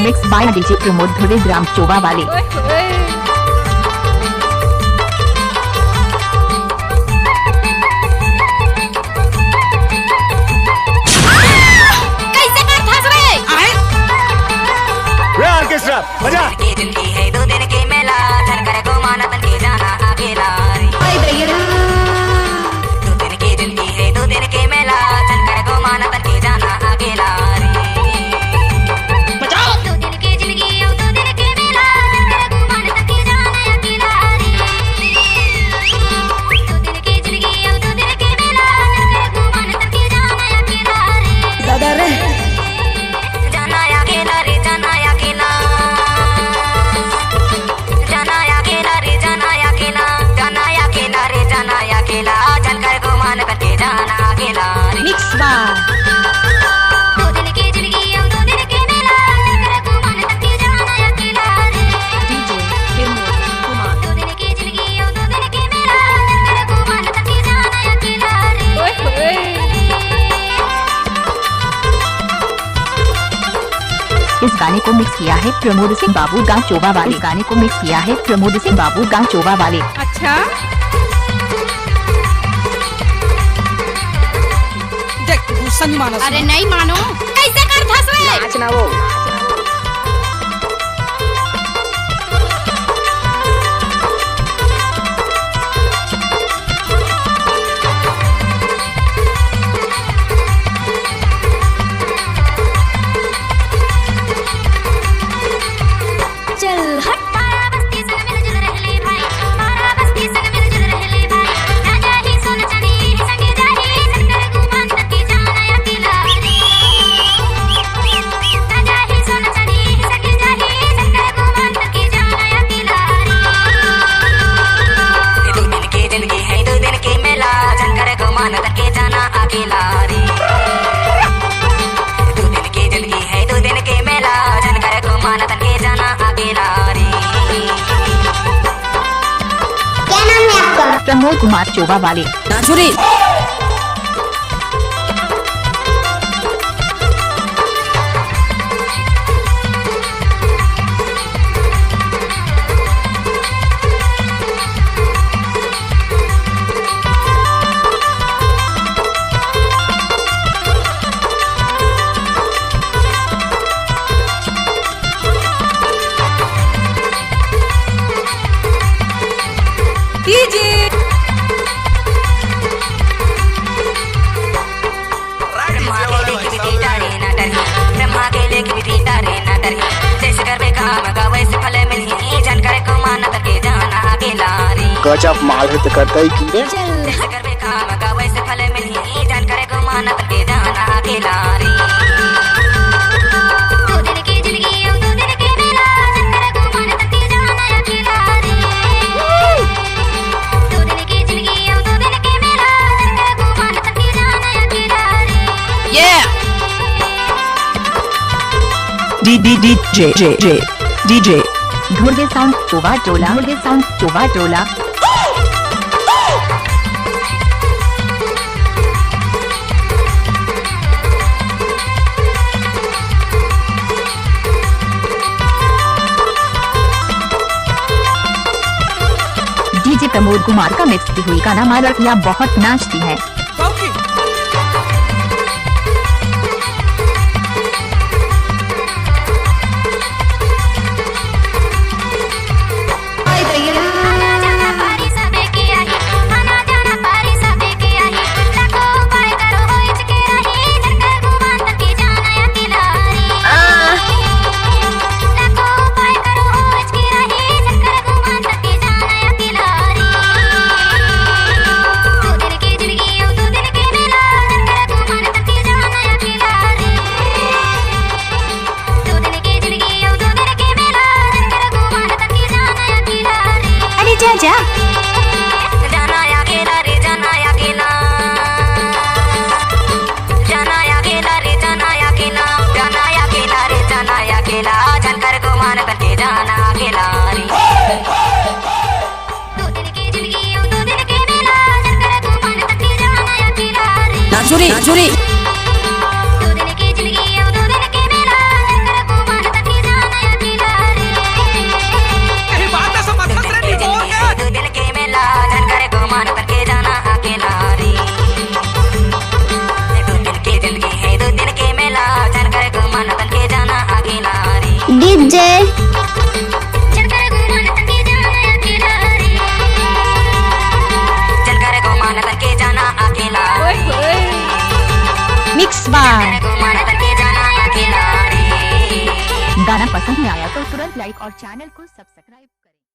Mix by DJ Pramod धुरे gram चोबा वाले। मजा जिंदगी है 2 दिन की मेला चल कर घुमाना तन के जाना अकेला 2 दिन की जिंदगी है 2 दिन की मेला चल कर घुमाना तन के जाना अकेला 2 दिन की जिंदगी है 2 दिन की मेला चल कर घुमाना तन के जाना अकेला 2 दिन की जिंदगी है 2 दिन की मेला चल कर घुमाना तन के जाना अकेला दादा रे जाना अकेला रे जाना अकेला मिक्स बाय 2 दिन की जिंदगी हम 2 दिन के मेला चल कर घुमाने तक के जाना अकेला डीजे प्रमोद कुमार। 2 दिन की जिंदगी हम 2 दिन के मेला चल कर घुमाने तक के जाना अकेला इस गाने को मिक्स किया है प्रमोद सिंह बाबू गांव चोबा वाले। गाने को मिक्स किया है प्रमोद सिंह बाबू गांव चोबा वाले। अच्छा गुस्सा नहीं मानो। अरे नहीं मानो कैसे कर फंस रहे नाचना वो चल हट पारा बस्ती संग मिल जुल रहले भाई पारा बस्ती संग मिल जुल रहले भाई राजा ही सोन चांदी संग जाही चल कर घुमान तक के जाना अकेला राजा ही सोन चांदी संग जाही चल कर घुमान तक के जाना अकेला 2 दिन की जिंदगी है 2 दिन की मेला चल कर घुमान तक के जाना अकेला 2 दिन की जिंदगी है 2 दिन की मेला चल कर घुमान तक के जाना अकेला प्रमोद कुमार चोबा वाले। नाचुरी डीजे ब्रह्मा के लेके भी तारे न डरी जैसे कर काम का वैसे फल मिली जानकर को माना तक के जाना अकेला गजब माल है तो करता ही की जैसे कर काम का वैसे फल मिली जानकर को माना तक के जाना अकेला 2 दिन की जिंदगी हम 2 दिन के मेला चल कर घुमाने तक के जाना अकेला 2 दिन की जिंदगी हम 2 दिन के मेला चल कर घुमाने तक के जाना अकेला ये डीजे धुर्वे साउंड चोबा टोला। धुर्वे साउंड चोबा टोला। डीजे प्रमोद कुमार का मिक्स की हुई गाना मालकिया बहुत नाचती है। जा जाना अकेला रे जाना अकेला जाना अकेला रे जाना अकेला जाना अकेला रे जाना अकेला चल कर घुमान करके जाना अकेला रे 2 दिन की जिंदगी 2 दिन के मेला चल कर घुमान करके जाना अकेला रे नाचुरी 2 दिन की जिंदगी 2 दिन के मेला चल कर घुमान डीजे चलकर घुमान तके जाना अकेला रे चलकर घुमान तके जाना अकेला मिक्स बार घुमान तके जाना अकेला रे गाना पसंद में आया तो तुरंत लाइक और चैनल को सब्सक्राइब